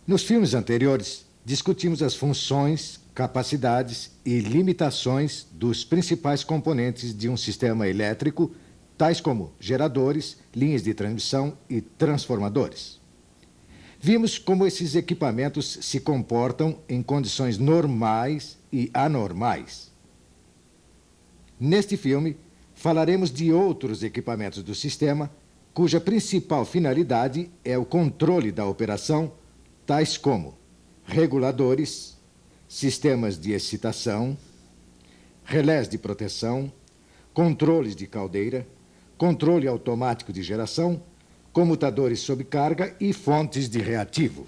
Nos filmes anteriores, discutimos as funções, capacidades e limitações dos principais componentes de um sistema elétrico, tais como geradores, linhas de transmissão e transformadores. Vimos como esses equipamentos se comportam em condições normais e anormais. Neste filme, falaremos de outros equipamentos do sistema, cuja principal finalidade é o controle da operação, tais como reguladores, sistemas de excitação, relés de proteção, controles de caldeira, controle automático de geração, comutadores sob carga e fontes de reativo.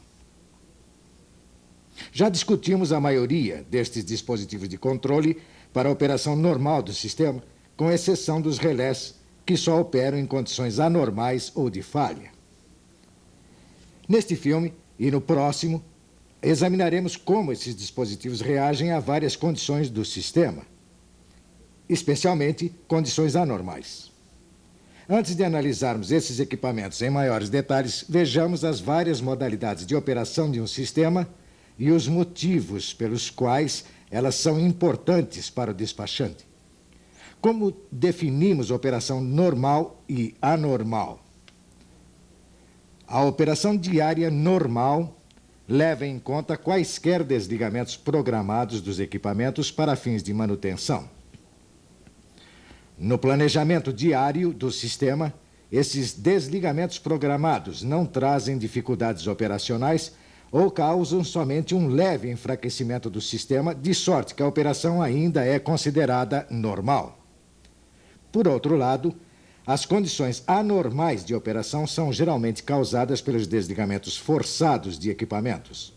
Já discutimos a maioria destes dispositivos de controle para a operação normal do sistema, com exceção dos relés, que só operam em condições anormais ou de falha. Neste filme e no próximo, examinaremos como esses dispositivos reagem a várias condições do sistema, especialmente condições anormais. Antes de analisarmos esses equipamentos em maiores detalhes, vejamos as várias modalidades de operação de um sistema e os motivos pelos quais elas são importantes para o despachante. Como definimos operação normal e anormal? A operação diária normal leva em conta quaisquer desligamentos programados dos equipamentos para fins de manutenção. No planejamento diário do sistema, esses desligamentos programados não trazem dificuldades operacionais ou causam somente um leve enfraquecimento do sistema, de sorte que a operação ainda é considerada normal. Por outro lado, as condições anormais de operação são geralmente causadas pelos desligamentos forçados de equipamentos.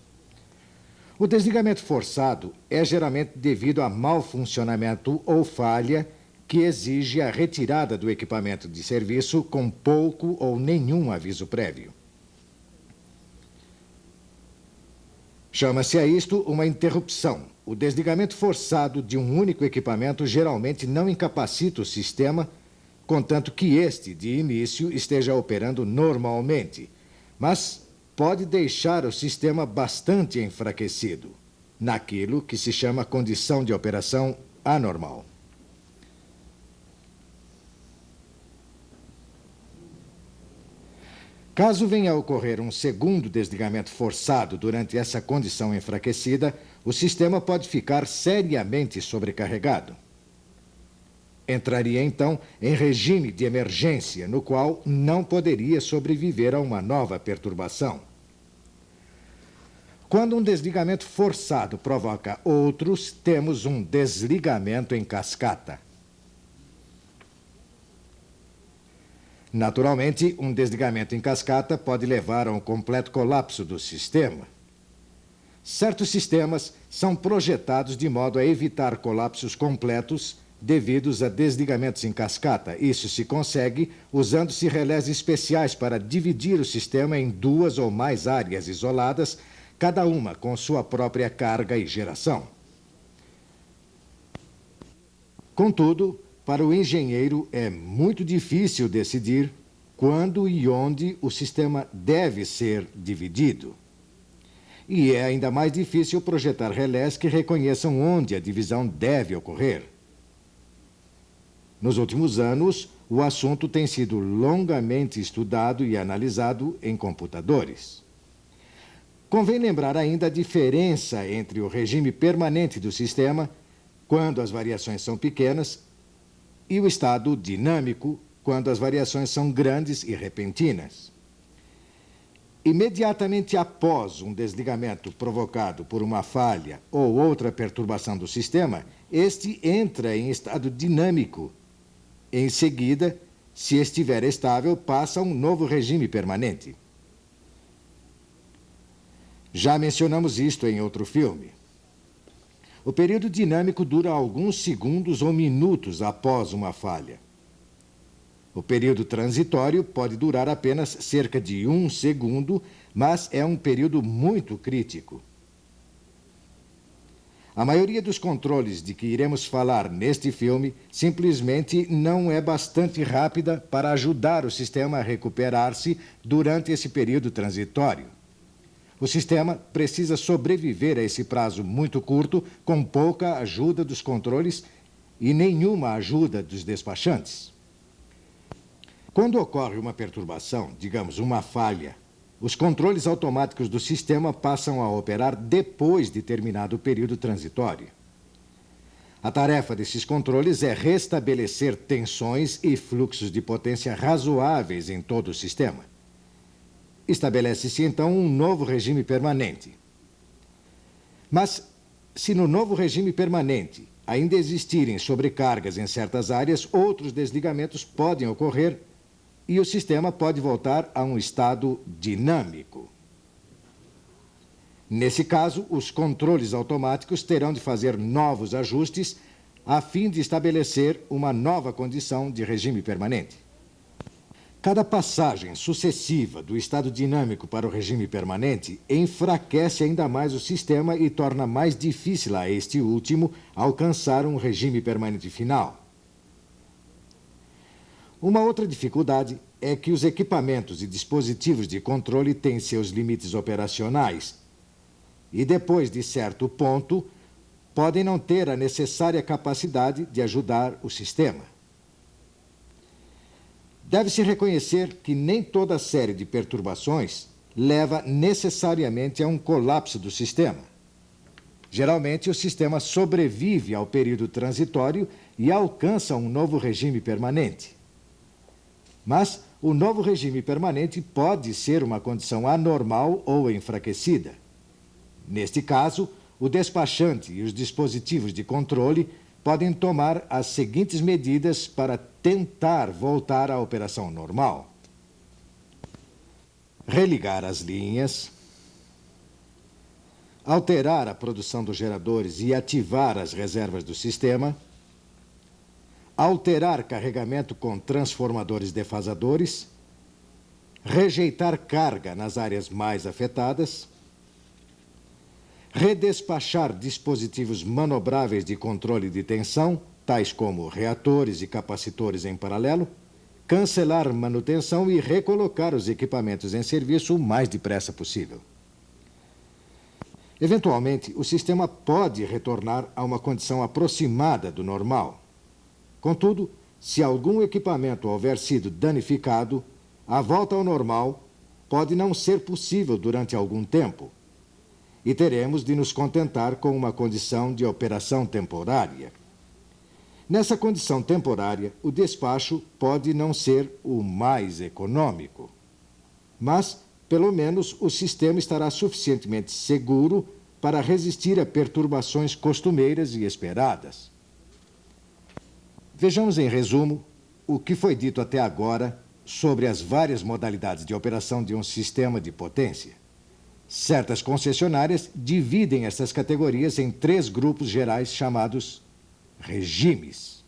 O desligamento forçado é geralmente devido a mau funcionamento ou falha que exige a retirada do equipamento de serviço com pouco ou nenhum aviso prévio. Chama-se a isto uma interrupção. O desligamento forçado de um único equipamento geralmente não incapacita o sistema, contanto que este, de início, esteja operando normalmente, mas pode deixar o sistema bastante enfraquecido, naquilo que se chama condição de operação anormal. Caso venha a ocorrer um segundo desligamento forçado durante essa condição enfraquecida, o sistema pode ficar seriamente sobrecarregado. Entraria, então, em regime de emergência, no qual não poderia sobreviver a uma nova perturbação. Quando um desligamento forçado provoca outros, temos um desligamento em cascata. Naturalmente, um desligamento em cascata pode levar a um completo colapso do sistema. Certos sistemas são projetados de modo a evitar colapsos completos devidos a desligamentos em cascata. Isso se consegue usando-se relés especiais para dividir o sistema em duas ou mais áreas isoladas, cada uma com sua própria carga e geração. Contudo, para o engenheiro é muito difícil decidir quando e onde o sistema deve ser dividido. E é ainda mais difícil projetar relés que reconheçam onde a divisão deve ocorrer. Nos últimos anos, o assunto tem sido longamente estudado e analisado em computadores. Convém lembrar ainda a diferença entre o regime permanente do sistema, quando as variações são pequenas, e o estado dinâmico, quando as variações são grandes e repentinas. Imediatamente após um desligamento provocado por uma falha ou outra perturbação do sistema, este entra em estado dinâmico. Em seguida, se estiver estável, passa a um novo regime permanente. Já mencionamos isto em outro filme. O período dinâmico dura alguns segundos ou minutos após uma falha. O período transitório pode durar apenas cerca de 1 segundo, mas é um período muito crítico. A maioria dos controles de que iremos falar neste filme simplesmente não é bastante rápida para ajudar o sistema a recuperar-se durante esse período transitório. O sistema precisa sobreviver a esse prazo muito curto, com pouca ajuda dos controles e nenhuma ajuda dos despachantes. Quando ocorre uma perturbação, digamos uma falha, os controles automáticos do sistema passam a operar depois de terminado o período transitório. A tarefa desses controles é restabelecer tensões e fluxos de potência razoáveis em todo o sistema. Estabelece-se, então, um novo regime permanente. Mas, se no novo regime permanente ainda existirem sobrecargas em certas áreas, outros desligamentos podem ocorrer e o sistema pode voltar a um estado dinâmico. Nesse caso, os controles automáticos terão de fazer novos ajustes a fim de estabelecer uma nova condição de regime permanente. Cada passagem sucessiva do estado dinâmico para o regime permanente enfraquece ainda mais o sistema e torna mais difícil a este último alcançar um regime permanente final. Uma outra dificuldade é que os equipamentos e dispositivos de controle têm seus limites operacionais e, depois de certo ponto, podem não ter a necessária capacidade de ajudar o sistema. Deve-se reconhecer que nem toda série de perturbações leva necessariamente a um colapso do sistema. Geralmente, o sistema sobrevive ao período transitório e alcança um novo regime permanente. Mas o novo regime permanente pode ser uma condição anormal ou enfraquecida. Neste caso, o despachante e os dispositivos de controle podem tomar as seguintes medidas para tentar voltar à operação normal: religar as linhas, alterar a produção dos geradores e ativar as reservas do sistema, alterar carregamento com transformadores defasadores, rejeitar carga nas áreas mais afetadas, redespachar dispositivos manobráveis de controle de tensão, tais como reatores e capacitores em paralelo, cancelar manutenção e recolocar os equipamentos em serviço o mais depressa possível. Eventualmente, o sistema pode retornar a uma condição aproximada do normal. Contudo, se algum equipamento houver sido danificado, a volta ao normal pode não ser possível durante algum tempo e teremos de nos contentar com uma condição de operação temporária. Nessa condição temporária, o despacho pode não ser o mais econômico, mas, pelo menos, o sistema estará suficientemente seguro para resistir a perturbações costumeiras e esperadas. Vejamos, em resumo, o que foi dito até agora sobre as várias modalidades de operação de um sistema de potência. Certas concessionárias dividem essas categorias em 3 grupos gerais chamados regimes.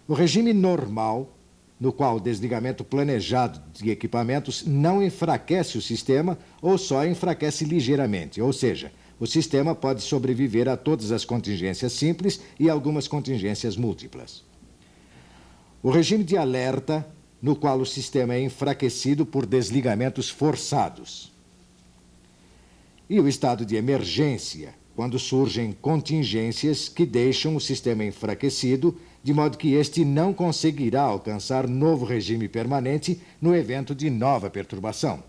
O regime normal, no qual o desligamento planejado de equipamentos não enfraquece o sistema ou só enfraquece ligeiramente, ou seja, o sistema pode sobreviver a todas as contingências simples e algumas contingências múltiplas. O regime de alerta, no qual o sistema é enfraquecido por desligamentos forçados. E o estado de emergência, quando surgem contingências que deixam o sistema enfraquecido, de modo que este não conseguirá alcançar novo regime permanente no evento de nova perturbação.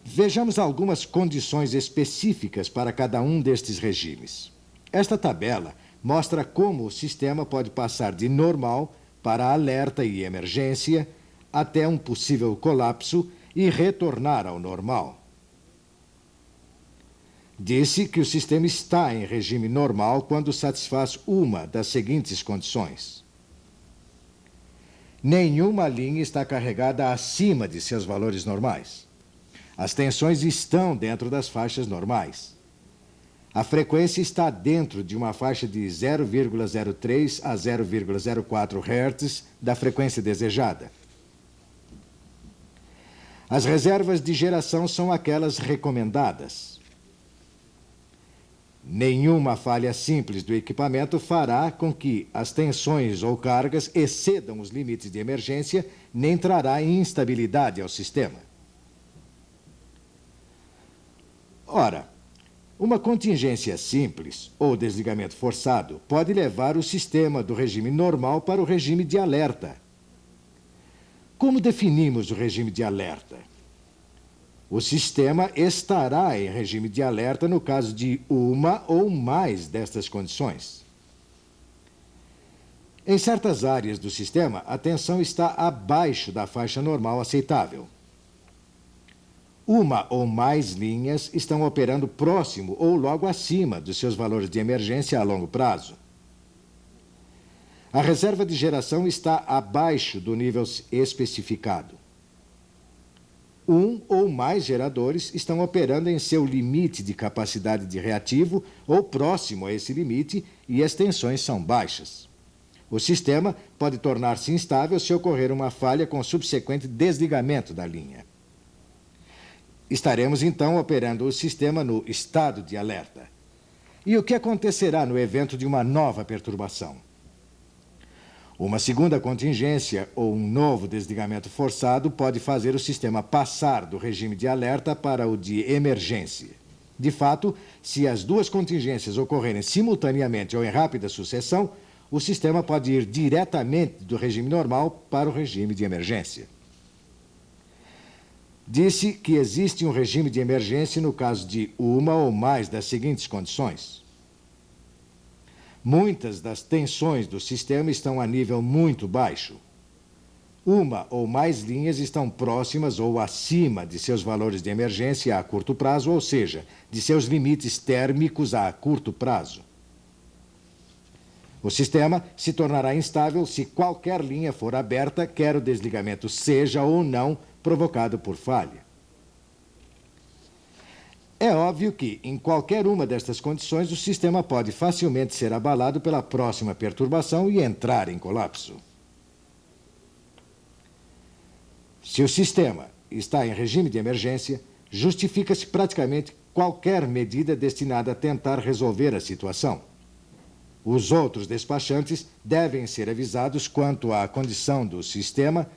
Vejamos algumas condições específicas para cada um destes regimes. Esta tabela mostra como o sistema pode passar de normal para alerta e emergência até um possível colapso e retornar ao normal. Disse que o sistema está em regime normal quando satisfaz uma das seguintes condições: nenhuma linha está carregada acima de seus valores normais. As tensões estão dentro das faixas normais. A frequência está dentro de uma faixa de 0,03 a 0,04 Hz da frequência desejada. As reservas de geração são aquelas recomendadas. Nenhuma falha simples do equipamento fará com que as tensões ou cargas excedam os limites de emergência, nem trará instabilidade ao sistema. Ora, uma contingência simples ou desligamento forçado pode levar o sistema do regime normal para o regime de alerta. Como definimos o regime de alerta? O sistema estará em regime de alerta no caso de uma ou mais destas condições. Em certas áreas do sistema, a tensão está abaixo da faixa normal aceitável. Uma ou mais linhas estão operando próximo ou logo acima dos seus valores de emergência a longo prazo. A reserva de geração está abaixo do nível especificado. Um ou mais geradores estão operando em seu limite de capacidade de reativo ou próximo a esse limite e as tensões são baixas. O sistema pode tornar-se instável se ocorrer uma falha com subsequente desligamento da linha. Estaremos, então, operando o sistema no estado de alerta. E o que acontecerá no evento de uma nova perturbação? Uma segunda contingência ou um novo desligamento forçado pode fazer o sistema passar do regime de alerta para o de emergência. De fato, se as duas contingências ocorrerem simultaneamente ou em rápida sucessão, o sistema pode ir diretamente do regime normal para o regime de emergência. Disse que existe um regime de emergência no caso de uma ou mais das seguintes condições. Muitas das tensões do sistema estão a nível muito baixo. Uma ou mais linhas estão próximas ou acima de seus valores de emergência a curto prazo, ou seja, de seus limites térmicos a curto prazo. O sistema se tornará instável se qualquer linha for aberta, quer o desligamento seja ou não provocado por falha. É óbvio que, em qualquer uma destas condições, o sistema pode facilmente ser abalado pela próxima perturbação e entrar em colapso. Se o sistema está em regime de emergência, justifica-se praticamente qualquer medida destinada a tentar resolver a situação. Os outros despachantes devem ser avisados quanto à condição do sistema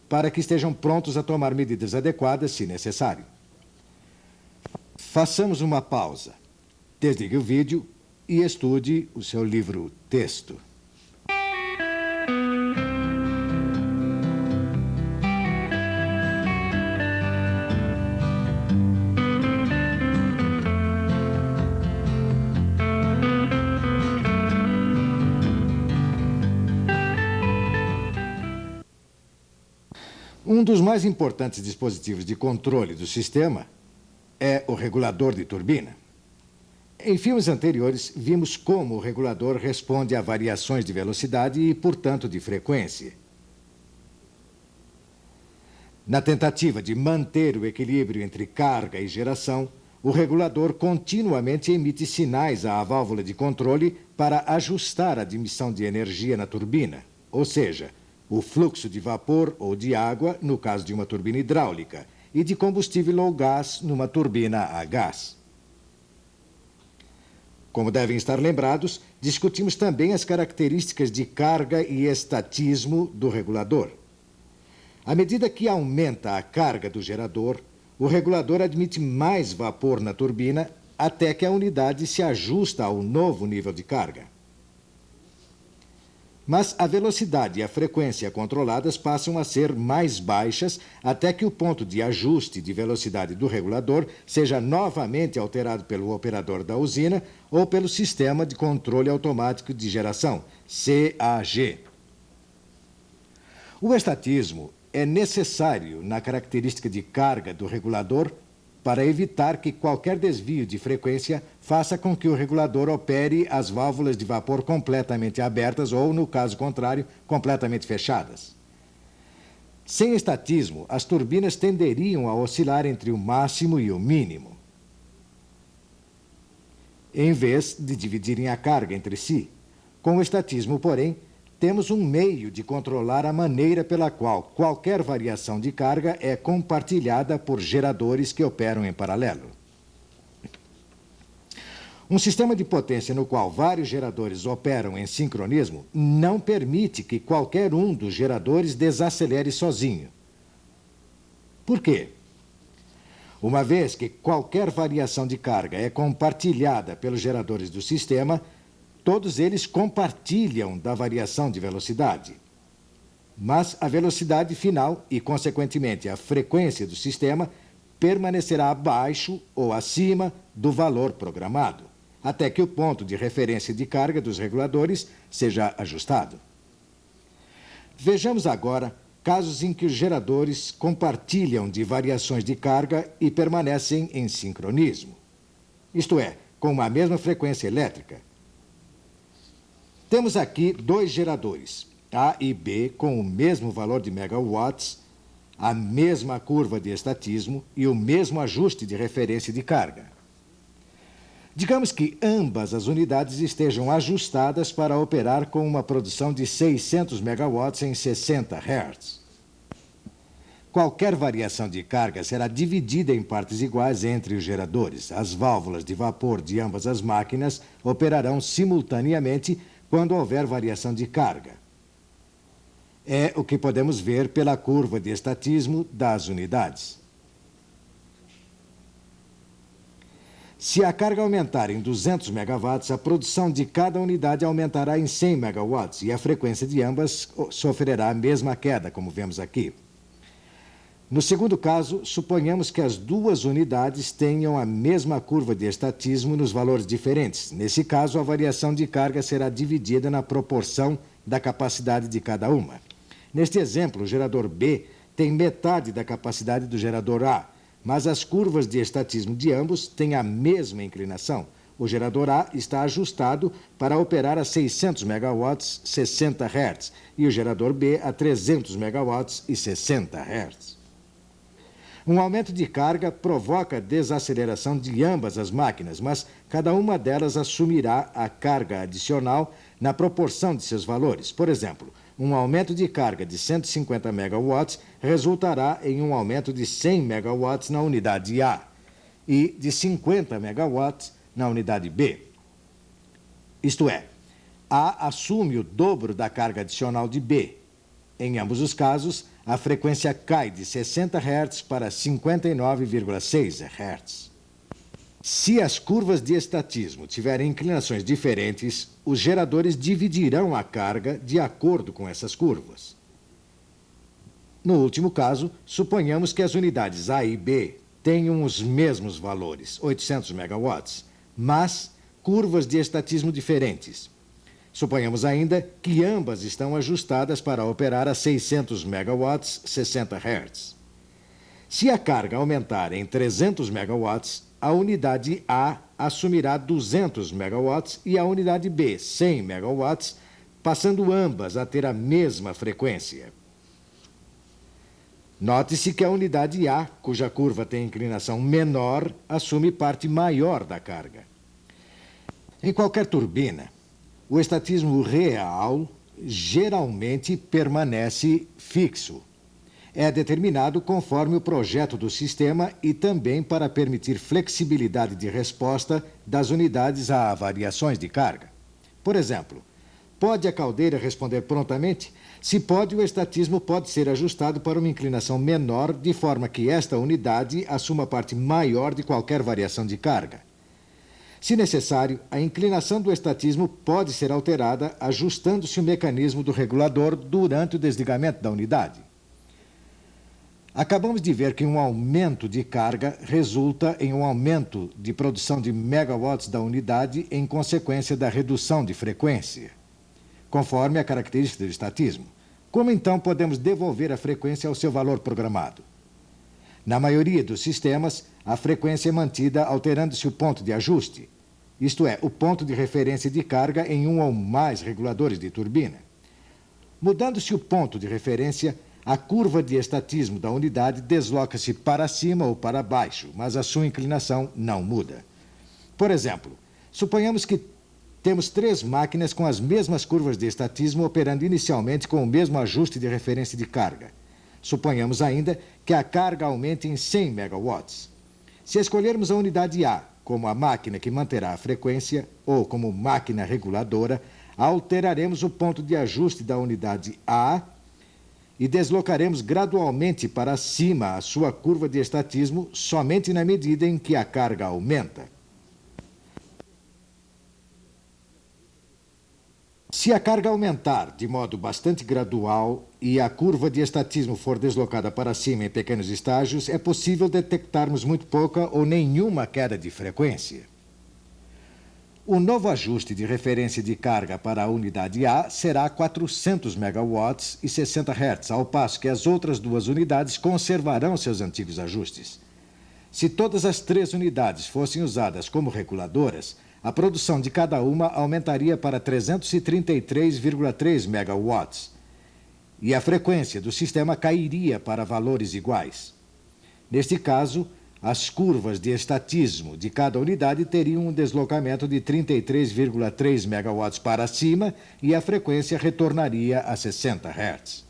para que estejam prontos a tomar medidas adequadas, se necessário. Façamos uma pausa. Desligue o vídeo e estude o seu livro-texto. Um dos mais importantes dispositivos de controle do sistema é o regulador de turbina. Em filmes anteriores, vimos como o regulador responde a variações de velocidade e, portanto, de frequência. Na tentativa de manter o equilíbrio entre carga e geração, o regulador continuamente emite sinais à válvula de controle para ajustar a admissão de energia na turbina, ou seja, o fluxo de vapor ou de água, no caso de uma turbina hidráulica, e de combustível ou gás numa turbina a gás. Como devem estar lembrados, discutimos também as características de carga e estatismo do regulador. À medida que aumenta a carga do gerador, o regulador admite mais vapor na turbina até que a unidade se ajusta ao novo nível de carga. Mas a velocidade e a frequência controladas passam a ser mais baixas até que o ponto de ajuste de velocidade do regulador seja novamente alterado pelo operador da usina ou pelo Sistema de Controle Automático de Geração, CAG. O estatismo é necessário na característica de carga do regulador para evitar que qualquer desvio de frequência faça com que o regulador opere as válvulas de vapor completamente abertas ou, no caso contrário, completamente fechadas. Sem estatismo, as turbinas tenderiam a oscilar entre o máximo e o mínimo, em vez de dividirem a carga entre si. Com o estatismo, porém, temos um meio de controlar a maneira pela qual qualquer variação de carga é compartilhada por geradores que operam em paralelo. Um sistema de potência no qual vários geradores operam em sincronismo não permite que qualquer um dos geradores desacelere sozinho. Por quê? Uma vez que qualquer variação de carga é compartilhada pelos geradores do sistema, todos eles compartilham da variação de velocidade. Mas a velocidade final e, consequentemente, a frequência do sistema permanecerá abaixo ou acima do valor programado, até que o ponto de referência de carga dos reguladores seja ajustado. Vejamos agora casos em que os geradores compartilham de variações de carga e permanecem em sincronismo, isto é, com a mesma frequência elétrica. Temos aqui dois geradores, A e B, com o mesmo valor de megawatts, a mesma curva de estatismo e o mesmo ajuste de referência de carga. Digamos que ambas as unidades estejam ajustadas para operar com uma produção de 600 megawatts em 60 Hz. Qualquer variação de carga será dividida em partes iguais entre os geradores. As válvulas de vapor de ambas as máquinas operarão simultaneamente quando houver variação de carga. É o que podemos ver pela curva de estatismo das unidades. Se a carga aumentar em 200 megawatts, a produção de cada unidade aumentará em 100 megawatts e a frequência de ambas sofrerá a mesma queda, como vemos aqui. No segundo caso, suponhamos que as duas unidades tenham a mesma curva de estatismo nos valores diferentes. Nesse caso, a variação de carga será dividida na proporção da capacidade de cada uma. Neste exemplo, o gerador B tem metade da capacidade do gerador A, mas as curvas de estatismo de ambos têm a mesma inclinação. O gerador A está ajustado para operar a 600 megawatts 60 Hz e o gerador B a 300 megawatts e 60 Hz. Um aumento de carga provoca desaceleração de ambas as máquinas, mas cada uma delas assumirá a carga adicional na proporção de seus valores. Por exemplo, um aumento de carga de 150 megawatts resultará em um aumento de 100 megawatts na unidade A e de 50 megawatts na unidade B. Isto é, A assume o dobro da carga adicional de B. Em ambos os casos, a frequência cai de 60 Hz para 59,6 Hz. Se as curvas de estatismo tiverem inclinações diferentes, os geradores dividirão a carga de acordo com essas curvas. No último caso, suponhamos que as unidades A e B tenham os mesmos valores, 800 megawatts, mas curvas de estatismo diferentes. Suponhamos ainda que ambas estão ajustadas para operar a 600 megawatts 60 Hz. Se a carga aumentar em 300 megawatts, a unidade A assumirá 200 megawatts e a unidade B 100 megawatts, passando ambas a ter a mesma frequência. Note-se que a unidade A, cuja curva tem inclinação menor, assume parte maior da carga. Em qualquer turbina, o estatismo real geralmente permanece fixo. É determinado conforme o projeto do sistema e também para permitir flexibilidade de resposta das unidades a variações de carga. Por exemplo, pode a caldeira responder prontamente? Se pode, o estatismo pode ser ajustado para uma inclinação menor, de forma que esta unidade assuma parte maior de qualquer variação de carga. Se necessário, a inclinação do estatismo pode ser alterada ajustando-se o mecanismo do regulador durante o desligamento da unidade. Acabamos de ver que um aumento de carga resulta em um aumento de produção de megawatts da unidade em consequência da redução de frequência, conforme a característica do estatismo. Como então podemos devolver a frequência ao seu valor programado? Na maioria dos sistemas, a frequência é mantida alterando-se o ponto de ajuste, isto é, o ponto de referência de carga em um ou mais reguladores de turbina. Mudando-se o ponto de referência, a curva de estatismo da unidade desloca-se para cima ou para baixo, mas a sua inclinação não muda. Por exemplo, suponhamos que temos 3 máquinas com as mesmas curvas de estatismo operando inicialmente com o mesmo ajuste de referência de carga. Suponhamos ainda que a carga aumente em 100 megawatts. Se escolhermos a unidade A como a máquina que manterá a frequência ou como máquina reguladora, alteraremos o ponto de ajuste da unidade A e deslocaremos gradualmente para cima a sua curva de estatismo somente na medida em que a carga aumenta. Se a carga aumentar de modo bastante gradual e a curva de estatismo for deslocada para cima em pequenos estágios, é possível detectarmos muito pouca ou nenhuma queda de frequência. O novo ajuste de referência de carga para a unidade A será 400 megawatts e 60 Hz, ao passo que as outras duas unidades conservarão seus antigos ajustes. Se todas as três unidades fossem usadas como reguladoras, a produção de cada uma aumentaria para 333,3 megawatts e a frequência do sistema cairia para valores iguais. Neste caso, as curvas de estatismo de cada unidade teriam um deslocamento de 33,3 megawatts para cima e a frequência retornaria a 60 Hz.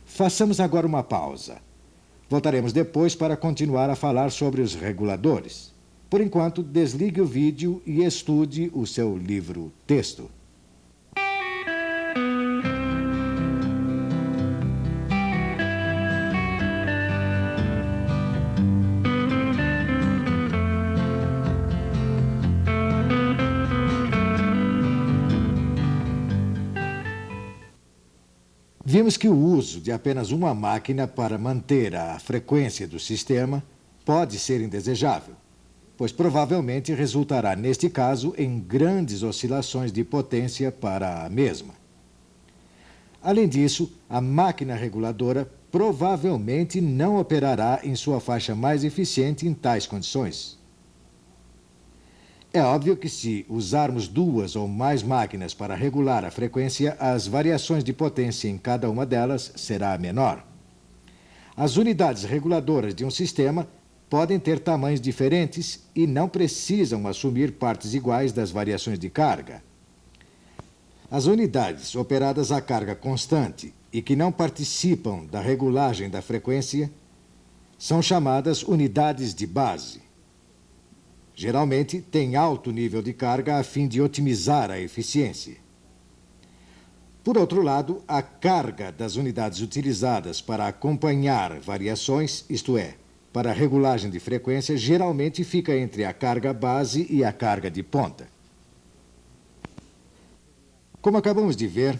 Façamos agora uma pausa. Voltaremos depois para continuar a falar sobre os reguladores. Por enquanto, desligue o vídeo e estude o seu livro-texto. Vimos que o uso de apenas uma máquina para manter a frequência do sistema pode ser indesejável, pois provavelmente resultará, neste caso, em grandes oscilações de potência para a mesma. Além disso, a máquina reguladora provavelmente não operará em sua faixa mais eficiente em tais condições. É óbvio que se usarmos duas ou mais máquinas para regular a frequência, as variações de potência em cada uma delas será menor. As unidades reguladoras de um sistema podem ter tamanhos diferentes e não precisam assumir partes iguais das variações de carga. As unidades operadas a carga constante e que não participam da regulagem da frequência são chamadas unidades de base. Geralmente, têm alto nível de carga a fim de otimizar a eficiência. Por outro lado, a carga das unidades utilizadas para acompanhar variações, isto é, para a regulagem de frequência, geralmente fica entre a carga base e a carga de ponta. Como acabamos de ver,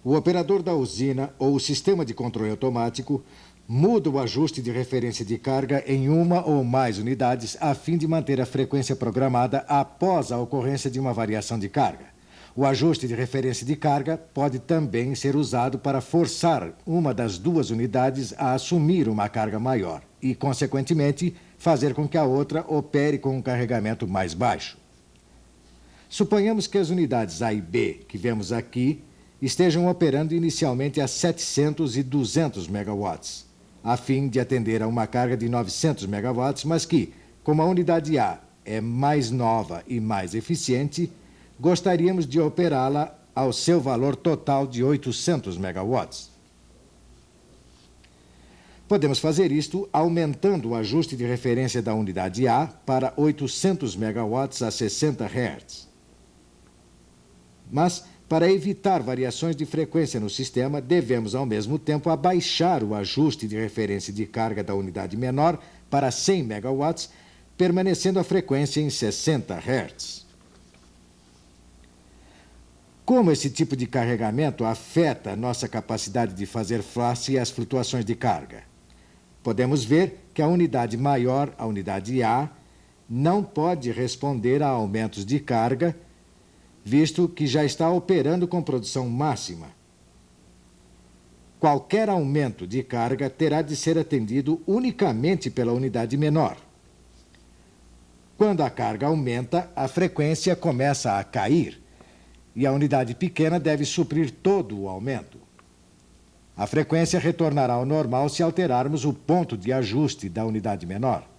o operador da usina ou o sistema de controle automático muda o ajuste de referência de carga em uma ou mais unidades a fim de manter a frequência programada após a ocorrência de uma variação de carga. O ajuste de referência de carga pode também ser usado para forçar uma das duas unidades a assumir uma carga maior e, consequentemente, fazer com que a outra opere com um carregamento mais baixo. Suponhamos que as unidades A e B que vemos aqui estejam operando inicialmente a 700 e 200 megawatts, a fim de atender a uma carga de 900 megawatts, mas que, como a unidade A é mais nova e mais eficiente, gostaríamos de operá-la ao seu valor total de 800 megawatts. Podemos fazer isto aumentando o ajuste de referência da unidade A para 800 megawatts a 60 Hz. Mas, para evitar variações de frequência no sistema, devemos, ao mesmo tempo, abaixar o ajuste de referência de carga da unidade menor para 100 megawatts, permanecendo a frequência em 60 Hz. Como esse tipo de carregamento afeta nossa capacidade de fazer face às flutuações de carga? Podemos ver que a unidade maior, a unidade A, não pode responder a aumentos de carga, visto que já está operando com produção máxima. Qualquer aumento de carga terá de ser atendido unicamente pela unidade menor. Quando a carga aumenta, a frequência começa a cair e a unidade pequena deve suprir todo o aumento. A frequência retornará ao normal se alterarmos o ponto de ajuste da unidade menor.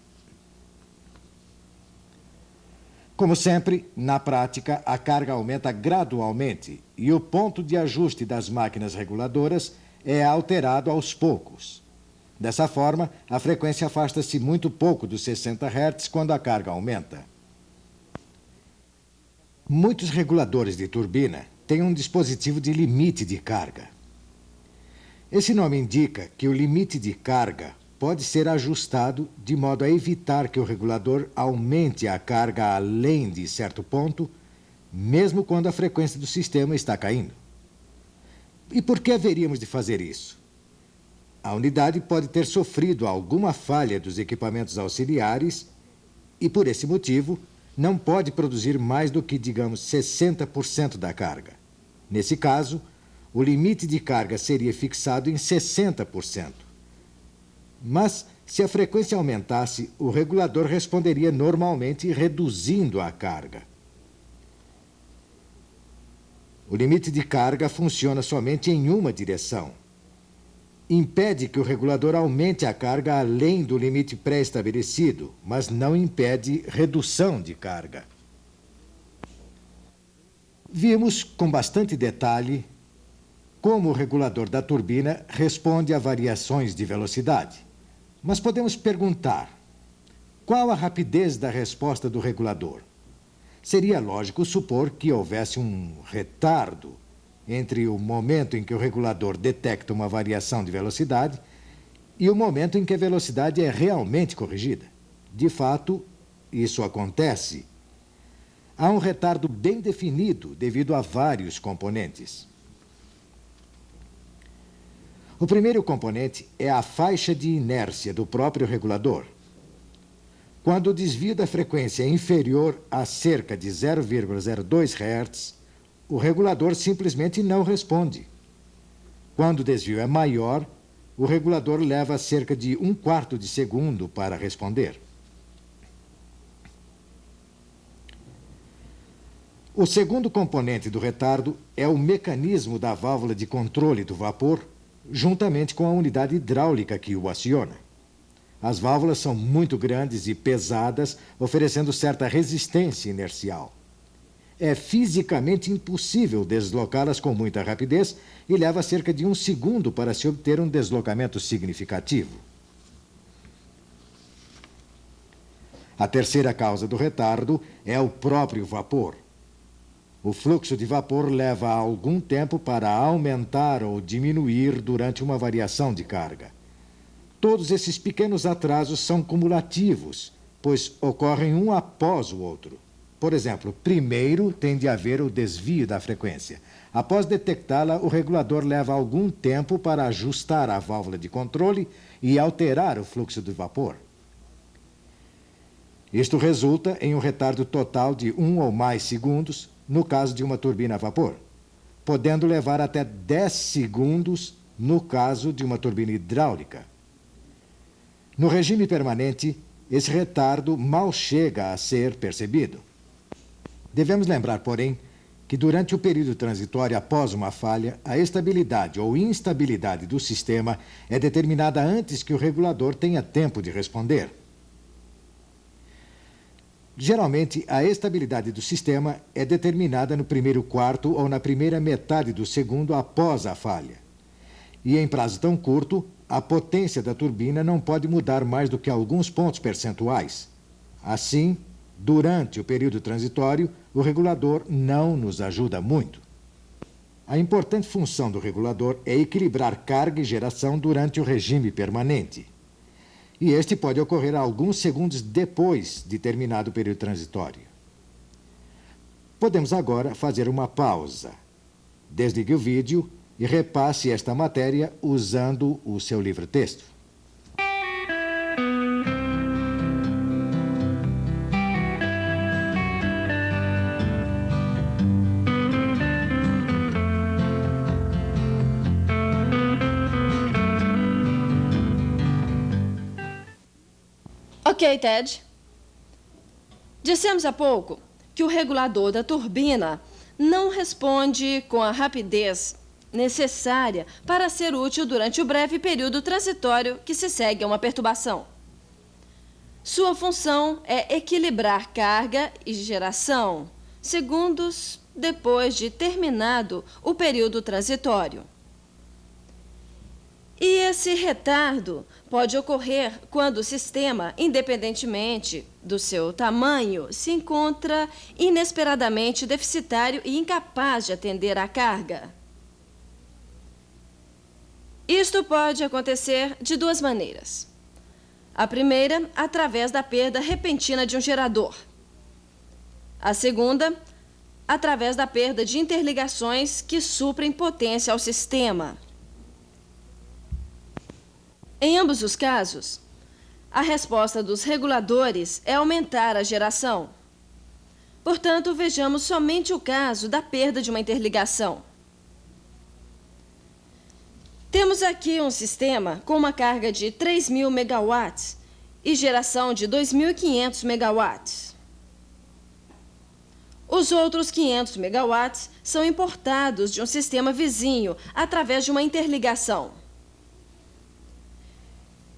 Como sempre, na prática, a carga aumenta gradualmente e o ponto de ajuste das máquinas reguladoras é alterado aos poucos. Dessa forma, a frequência afasta-se muito pouco dos 60 Hz quando a carga aumenta. Muitos reguladores de turbina têm um dispositivo de limite de carga. Esse nome indica que o limite de carga pode ser ajustado de modo a evitar que o regulador aumente a carga além de certo ponto, mesmo quando a frequência do sistema está caindo. E por que haveríamos de fazer isso? A unidade pode ter sofrido alguma falha dos equipamentos auxiliares e, por esse motivo, não pode produzir mais do que, digamos, 60% da carga. Nesse caso, o limite de carga seria fixado em 60%. Mas, se a frequência aumentasse, o regulador responderia normalmente reduzindo a carga. O limite de carga funciona somente em uma direção. Impede que o regulador aumente a carga além do limite pré-estabelecido, mas não impede redução de carga. Vimos com bastante detalhe como o regulador da turbina responde a variações de velocidade. Mas podemos perguntar: qual a rapidez da resposta do regulador? Seria lógico supor que houvesse um retardo entre o momento em que o regulador detecta uma variação de velocidade e o momento em que a velocidade é realmente corrigida. De fato, isso acontece. Há um retardo bem definido devido a vários componentes. O primeiro componente é a faixa de inércia do próprio regulador. Quando o desvio da frequência é inferior a cerca de 0,02 Hz, o regulador simplesmente não responde. Quando o desvio é maior, o regulador leva cerca de 1/4 de segundo para responder. O segundo componente do retardo é o mecanismo da válvula de controle do vapor, juntamente com a unidade hidráulica que o aciona. As válvulas são muito grandes e pesadas, oferecendo certa resistência inercial. É fisicamente impossível deslocá-las com muita rapidez e leva cerca de 1 segundo para se obter um deslocamento significativo. A terceira causa do retardo é o próprio vapor. O fluxo de vapor leva algum tempo para aumentar ou diminuir durante uma variação de carga. Todos esses pequenos atrasos são cumulativos, pois ocorrem um após o outro. Por exemplo, primeiro tem de haver o desvio da frequência. Após detectá-la, o regulador leva algum tempo para ajustar a válvula de controle e alterar o fluxo de vapor. Isto resulta em um retardo total de 1 ou mais segundos, no caso de uma turbina a vapor, podendo levar até 10 segundos no caso de uma turbina hidráulica. No regime permanente, esse retardo mal chega a ser percebido. Devemos lembrar, porém, que durante o período transitório após uma falha, a estabilidade ou instabilidade do sistema é determinada antes que o regulador tenha tempo de responder. Geralmente, a estabilidade do sistema é determinada no primeiro quarto ou na primeira metade do segundo após a falha. E em prazo tão curto, a potência da turbina não pode mudar mais do que alguns pontos percentuais. Assim, durante o período transitório, o regulador não nos ajuda muito. A importante função do regulador é equilibrar carga e geração durante o regime permanente. E este pode ocorrer alguns segundos depois de terminado o período transitório. Podemos agora fazer uma pausa. Desligue o vídeo e repasse esta matéria usando o seu livro-texto. Ok, Ted. Dissemos há pouco que o regulador da turbina não responde com a rapidez necessária para ser útil durante o breve período transitório que se segue a uma perturbação. Sua função é equilibrar carga e geração segundos depois de terminado o período transitório. E esse retardo pode ocorrer quando o sistema, independentemente do seu tamanho, se encontra inesperadamente deficitário e incapaz de atender à carga. Isto pode acontecer de duas maneiras. A primeira, através da perda repentina de um gerador. A segunda, através da perda de interligações que suprem potência ao sistema. Em ambos os casos, a resposta dos reguladores é aumentar a geração. Portanto, vejamos somente o caso da perda de uma interligação. Temos aqui um sistema com uma carga de 3.000 megawatts e geração de 2.500 megawatts. Os outros 500 megawatts são importados de um sistema vizinho através de uma interligação.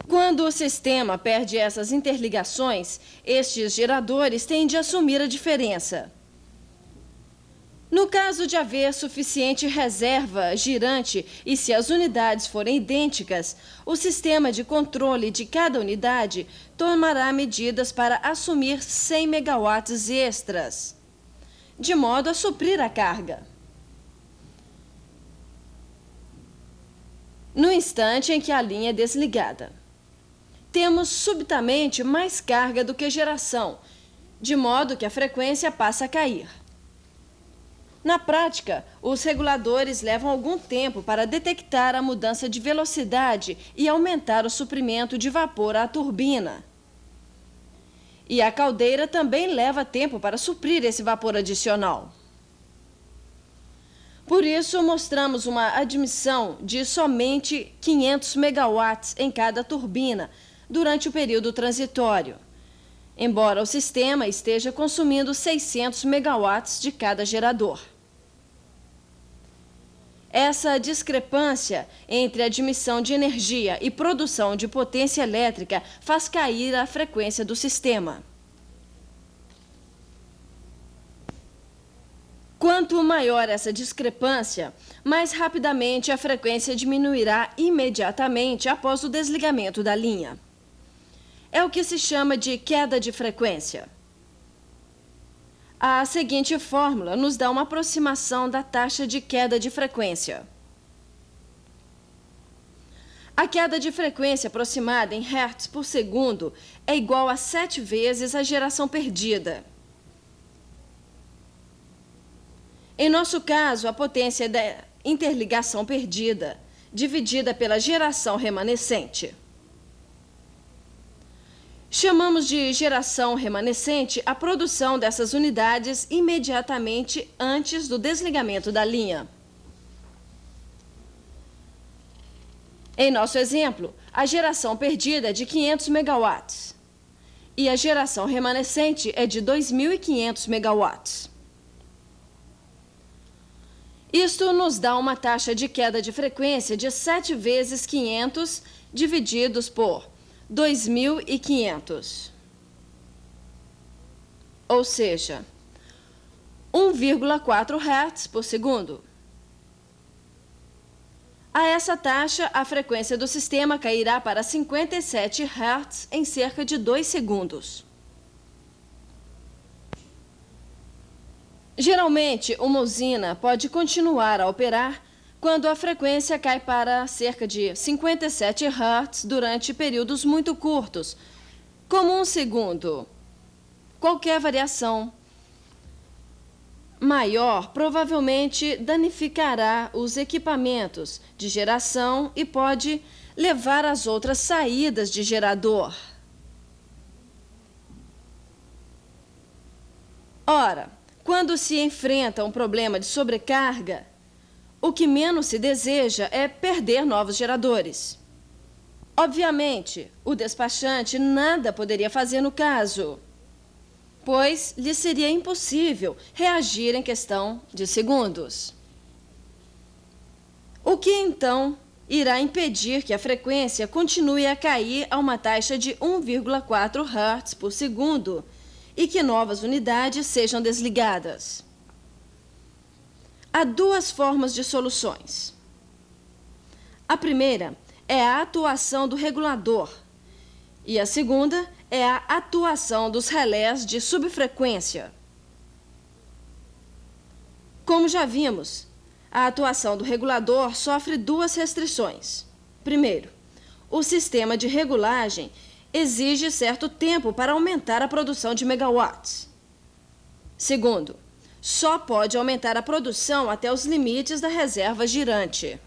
Quando o sistema perde essas interligações, estes geradores têm de assumir a diferença. No caso de haver suficiente reserva girante e se as unidades forem idênticas, o sistema de controle de cada unidade tomará medidas para assumir 100 megawatts extras, de modo a suprir a carga. No instante em que a linha é desligada, temos subitamente mais carga do que geração, de modo que a frequência passa a cair. Na prática, os reguladores levam algum tempo para detectar a mudança de velocidade e aumentar o suprimento de vapor à turbina. E a caldeira também leva tempo para suprir esse vapor adicional. Por isso, mostramos uma admissão de somente 500 megawatts em cada turbina durante o período transitório, embora o sistema esteja consumindo 600 megawatts de cada gerador. Essa discrepância entre admissão de energia e produção de potência elétrica faz cair a frequência do sistema. Quanto maior essa discrepância, mais rapidamente a frequência diminuirá imediatamente após o desligamento da linha. É o que se chama de queda de frequência. A seguinte fórmula nos dá uma aproximação da taxa de queda de frequência. A queda de frequência aproximada em hertz por segundo é igual a 7 vezes a geração perdida. Em nosso caso, a potência da interligação perdida, dividida pela geração remanescente. Chamamos de geração remanescente a produção dessas unidades imediatamente antes do desligamento da linha. Em nosso exemplo, a geração perdida é de 500 megawatts e a geração remanescente é de 2.500 megawatts. Isto nos dá uma taxa de queda de frequência de 7 vezes 500 divididos por 2.500, ou seja, 1,4 Hz por segundo. A essa taxa, a frequência do sistema cairá para 57 Hz em cerca de 2 segundos. Geralmente, uma usina pode continuar a operar quando a frequência cai para cerca de 57 Hz durante períodos muito curtos, como 1 segundo. Qualquer variação maior provavelmente danificará os equipamentos de geração e pode levar às outras saídas de gerador. Ora, quando se enfrenta um problema de sobrecarga, o que menos se deseja é perder novos geradores. Obviamente, o despachante nada poderia fazer no caso, pois lhe seria impossível reagir em questão de segundos. O que então irá impedir que a frequência continue a cair a uma taxa de 1,4 Hz por segundo e que novas unidades sejam desligadas? Há duas formas de soluções. A primeira é a atuação do regulador e a segunda é a atuação dos relés de subfrequência. Como já vimos, a atuação do regulador sofre duas restrições. Primeiro, o sistema de regulagem exige certo tempo para aumentar a produção de megawatts. Segundo, só pode aumentar a produção até os limites da reserva girante.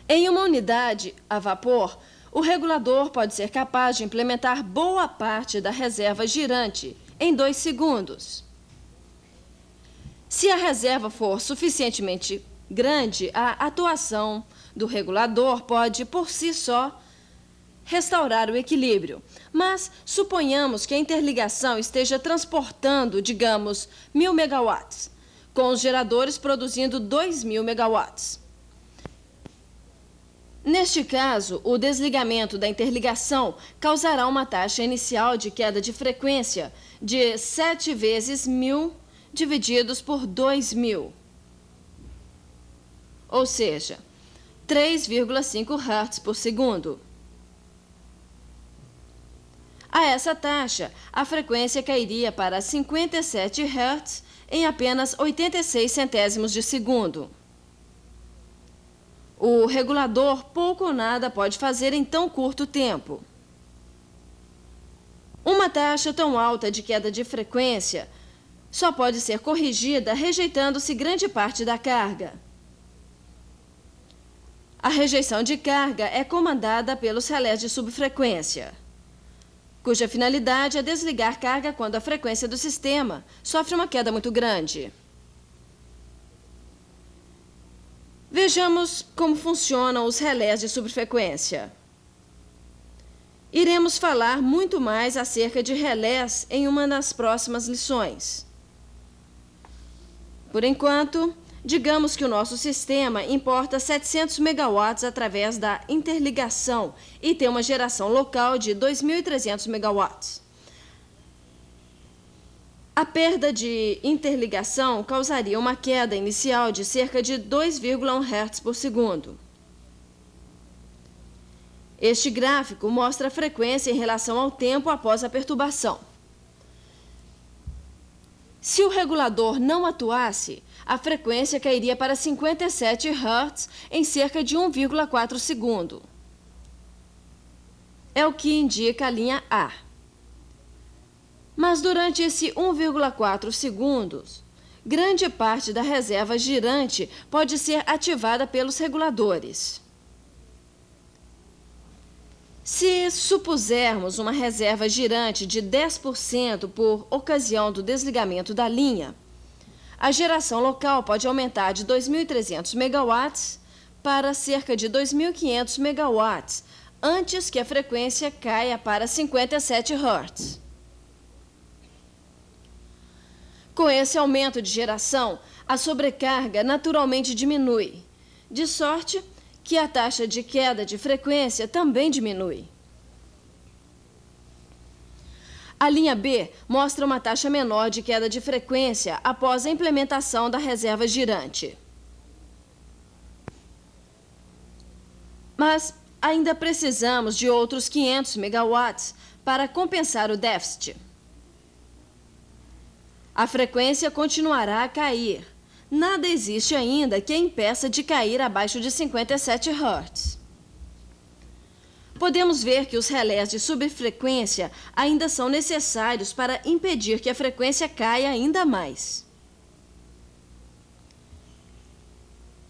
Em uma unidade a vapor, o regulador pode ser capaz de implementar boa parte da reserva girante em 2 segundos. Se a reserva for suficientemente grande, a atuação do regulador pode, por si só, restaurar o equilíbrio. Mas suponhamos que a interligação esteja transportando, digamos, 1.000 megawatts, com os geradores produzindo 2.000 megawatts. Neste caso, o desligamento da interligação causará uma taxa inicial de queda de frequência de 7 vezes 1.000 divididos por 2.000, ou seja, 3,5 Hz por segundo. A essa taxa, a frequência cairia para 57 Hz em apenas 86 centésimos de segundo. O regulador pouco ou nada pode fazer em tão curto tempo. Uma taxa tão alta de queda de frequência só pode ser corrigida rejeitando-se grande parte da carga. A rejeição de carga é comandada pelos relés de subfrequência, cuja finalidade é desligar carga quando a frequência do sistema sofre uma queda muito grande. Vejamos como funcionam os relés de subfrequência. Iremos falar muito mais acerca de relés em uma das próximas lições. Por enquanto, digamos que o nosso sistema importa 700 megawatts através da interligação e tem uma geração local de 2.300 megawatts. A perda de interligação causaria uma queda inicial de cerca de 2,1 Hz por segundo. Este gráfico mostra a frequência em relação ao tempo após a perturbação. Se o regulador não atuasse, a frequência cairia para 57 Hz em cerca de 1,4 segundo. É o que indica a linha A. Mas durante esse 1,4 segundos, grande parte da reserva girante pode ser ativada pelos reguladores. Se supusermos uma reserva girante de 10% por ocasião do desligamento da linha, a geração local pode aumentar de 2.300 megawatts para cerca de 2.500 megawatts antes que a frequência caia para 57 Hz. Com esse aumento de geração, a sobrecarga naturalmente diminui, de sorte que a taxa de queda de frequência também diminui. A linha B mostra uma taxa menor de queda de frequência após a implementação da reserva girante. Mas ainda precisamos de outros 500 megawatts para compensar o déficit. A frequência continuará a cair. Nada existe ainda que a impeça de cair abaixo de 57 Hz. Podemos ver que os relés de subfrequência ainda são necessários para impedir que a frequência caia ainda mais.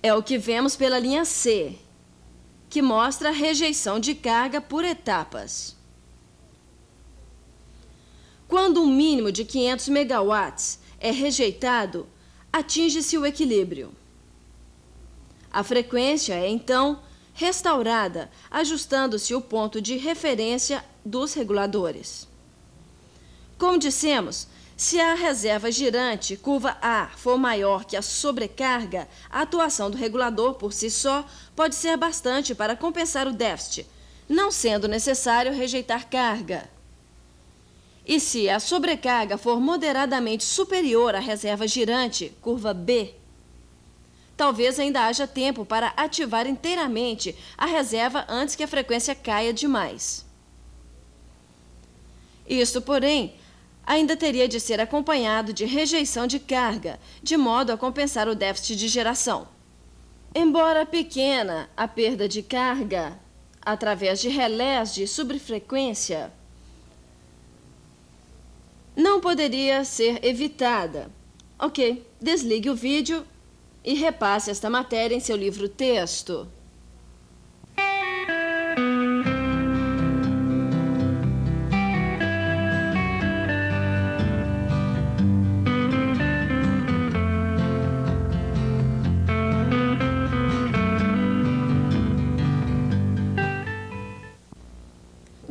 É o que vemos pela linha C, que mostra a rejeição de carga por etapas. Quando um mínimo de 500 megawatts é rejeitado, atinge-se o equilíbrio. A frequência é, então, restaurada, ajustando-se o ponto de referência dos reguladores. Como dissemos, se a reserva girante, curva A, for maior que a sobrecarga, a atuação do regulador por si só pode ser bastante para compensar o déficit, não sendo necessário rejeitar carga. E se a sobrecarga for moderadamente superior à reserva girante, curva B, talvez ainda haja tempo para ativar inteiramente a reserva antes que a frequência caia demais. Isto, porém, ainda teria de ser acompanhado de rejeição de carga, de modo a compensar o déficit de geração. Embora pequena a perda de carga através de relés de subfrequência, não poderia ser evitada. Ok, desligue o vídeo e repasse esta matéria em seu livro-texto.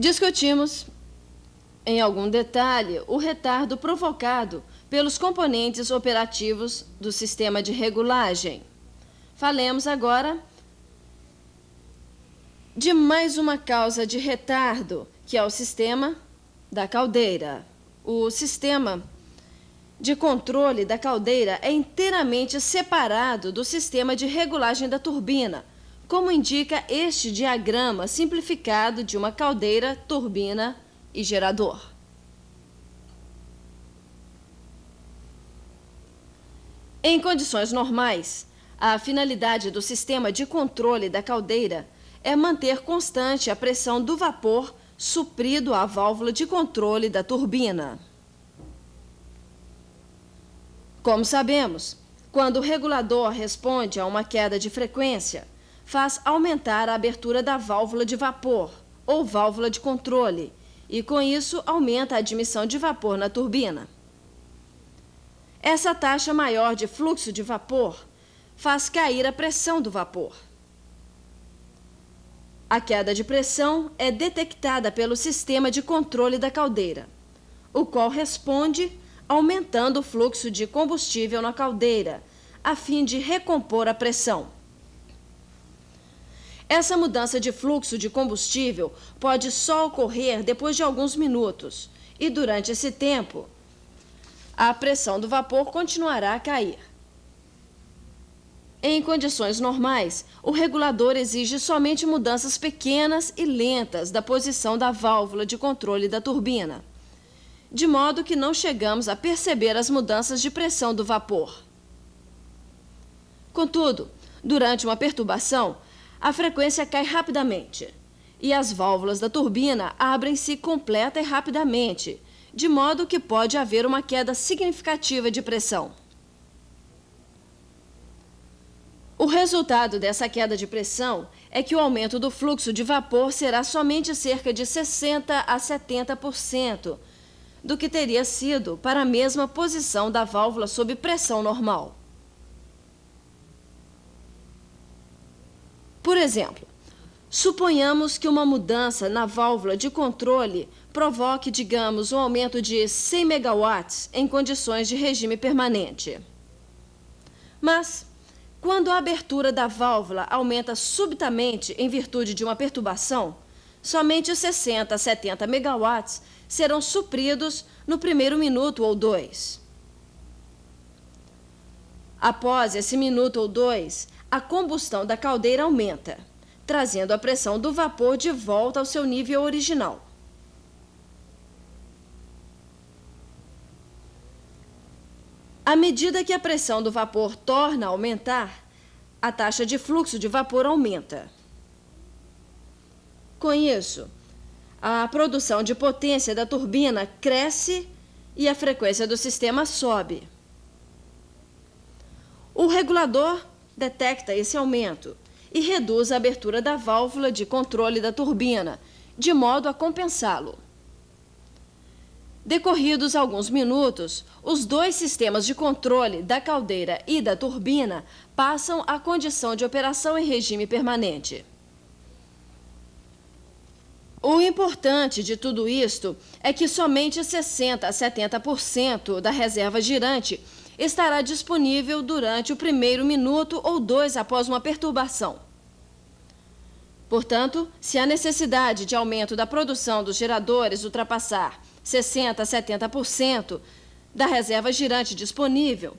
Discutimos em algum detalhe o retardo provocado pelos componentes operativos do sistema de regulagem. Falemos agora de mais uma causa de retardo, que é o sistema da caldeira. O sistema de controle da caldeira é inteiramente separado do sistema de regulagem da turbina, como indica este diagrama simplificado de uma caldeira, turbina e gerador. Em condições normais, a finalidade do sistema de controle da caldeira é manter constante a pressão do vapor suprido à válvula de controle da turbina. Como sabemos, quando o regulador responde a uma queda de frequência, faz aumentar a abertura da válvula de vapor, ou válvula de controle, e com isso aumenta a admissão de vapor na turbina. Essa taxa maior de fluxo de vapor faz cair a pressão do vapor. A queda de pressão é detectada pelo sistema de controle da caldeira, o qual responde aumentando o fluxo de combustível na caldeira, a fim de recompor a pressão. Essa mudança de fluxo de combustível pode só ocorrer depois de alguns minutos, e durante esse tempo, a pressão do vapor continuará a cair. Em condições normais, o regulador exige somente mudanças pequenas e lentas da posição da válvula de controle da turbina, de modo que não chegamos a perceber as mudanças de pressão do vapor. Contudo, durante uma perturbação, a frequência cai rapidamente e as válvulas da turbina abrem-se completa e rapidamente, de modo que pode haver uma queda significativa de pressão. O resultado dessa queda de pressão é que o aumento do fluxo de vapor será somente cerca de 60% a 70% do que teria sido para a mesma posição da válvula sob pressão normal. Por exemplo, suponhamos que uma mudança na válvula de controle provoque, digamos, um aumento de 100 megawatts em condições de regime permanente. Mas, quando a abertura da válvula aumenta subitamente em virtude de uma perturbação, somente 60 a 70 megawatts serão supridos no primeiro minuto ou dois. Após esse minuto ou dois, a combustão da caldeira aumenta, trazendo a pressão do vapor de volta ao seu nível original. À medida que a pressão do vapor torna a aumentar, a taxa de fluxo de vapor aumenta. Com isso, a produção de potência da turbina cresce e a frequência do sistema sobe. O regulador detecta esse aumento e reduz a abertura da válvula de controle da turbina, de modo a compensá-lo. Decorridos alguns minutos, os dois sistemas de controle da caldeira e da turbina passam à condição de operação em regime permanente. O importante de tudo isto é que somente 60% a 70% da reserva girante estará disponível durante o primeiro minuto ou dois após uma perturbação. Portanto, se a necessidade de aumento da produção dos geradores ultrapassar 60% a 70% da reserva girante disponível,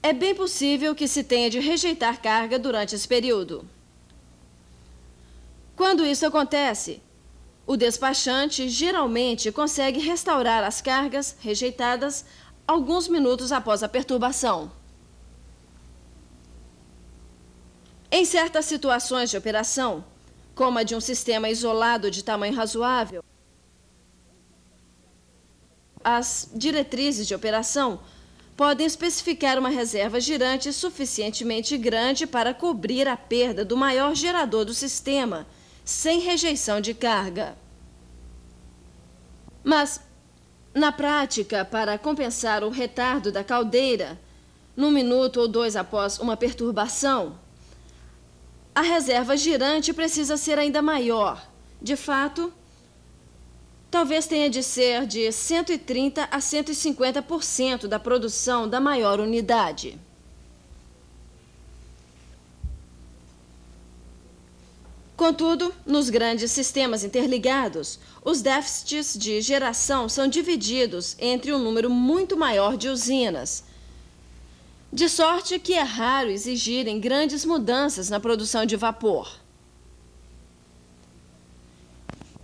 é bem possível que se tenha de rejeitar carga durante esse período. Quando isso acontece, o despachante geralmente consegue restaurar as cargas rejeitadas alguns minutos após a perturbação. Em certas situações de operação, como a de um sistema isolado de tamanho razoável, as diretrizes de operação podem especificar uma reserva girante suficientemente grande para cobrir a perda do maior gerador do sistema, sem rejeição de carga. Mas, na prática, para compensar o retardo da caldeira, num minuto ou dois após uma perturbação, a reserva girante precisa ser ainda maior. De fato, talvez tenha de ser de 130% a 150% da produção da maior unidade. Contudo, nos grandes sistemas interligados, os déficits de geração são divididos entre um número muito maior de usinas, de sorte que é raro exigirem grandes mudanças na produção de vapor.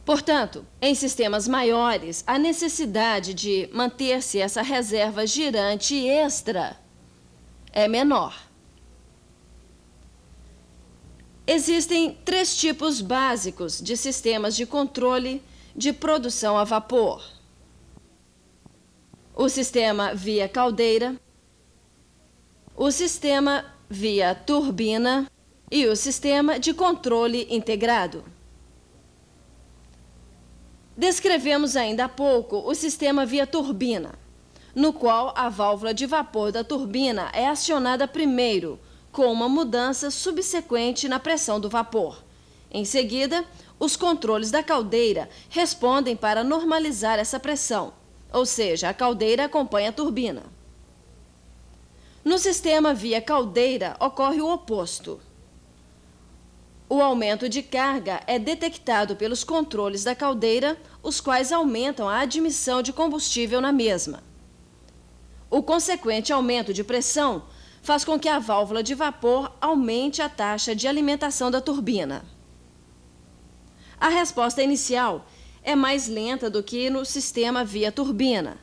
Portanto, em sistemas maiores, a necessidade de manter-se essa reserva girante extra é menor. Existem 3 tipos básicos de sistemas de controle de produção a vapor: o sistema via caldeira, o sistema via turbina e o sistema de controle integrado. Descrevemos ainda há pouco o sistema via turbina, no qual a válvula de vapor da turbina é acionada primeiro, com uma mudança subsequente na pressão do vapor. Em seguida, os controles da caldeira respondem para normalizar essa pressão, ou seja, a caldeira acompanha a turbina. No sistema via caldeira ocorre o oposto. O aumento de carga é detectado pelos controles da caldeira, os quais aumentam a admissão de combustível na mesma. O consequente aumento de pressão faz com que a válvula de vapor aumente a taxa de alimentação da turbina. A resposta inicial é mais lenta do que no sistema via turbina,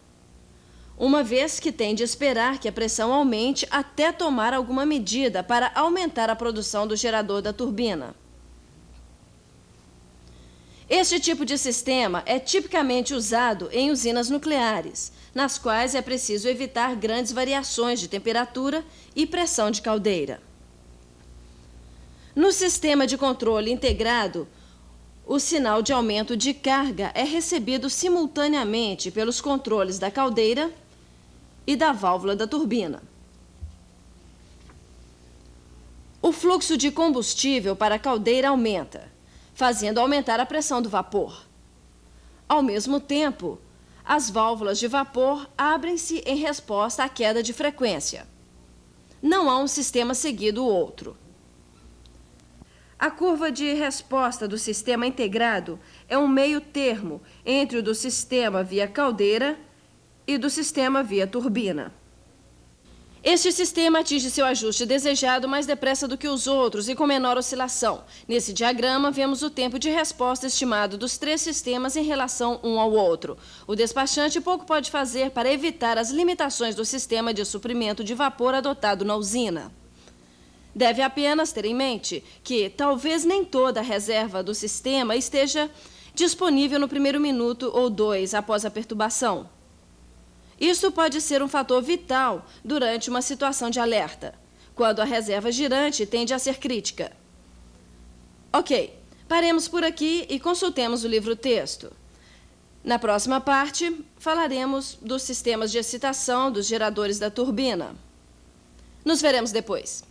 uma vez que tem de esperar que a pressão aumente até tomar alguma medida para aumentar a produção do gerador da turbina. Este tipo de sistema é tipicamente usado em usinas nucleares, nas quais é preciso evitar grandes variações de temperatura e pressão de caldeira. No sistema de controle integrado, o sinal de aumento de carga é recebido simultaneamente pelos controles da caldeira e da válvula da turbina. O fluxo de combustível para a caldeira aumenta, fazendo aumentar a pressão do vapor. Ao mesmo tempo, as válvulas de vapor abrem-se em resposta à queda de frequência. Não há um sistema seguido o outro. A curva de resposta do sistema integrado é um meio termo entre o do sistema via caldeira e do sistema via turbina. Este sistema atinge seu ajuste desejado mais depressa do que os outros e com menor oscilação. Nesse diagrama, vemos o tempo de resposta estimado dos 3 sistemas em relação um ao outro. O despachante pouco pode fazer para evitar as limitações do sistema de suprimento de vapor adotado na usina. Deve apenas ter em mente que talvez nem toda a reserva do sistema esteja disponível no primeiro minuto ou 2 após a perturbação. Isso pode ser um fator vital durante uma situação de alerta, quando a reserva girante tende a ser crítica. Ok, paremos por aqui e consultemos o livro-texto. Na próxima parte, falaremos dos sistemas de excitação dos geradores da turbina. Nos veremos depois.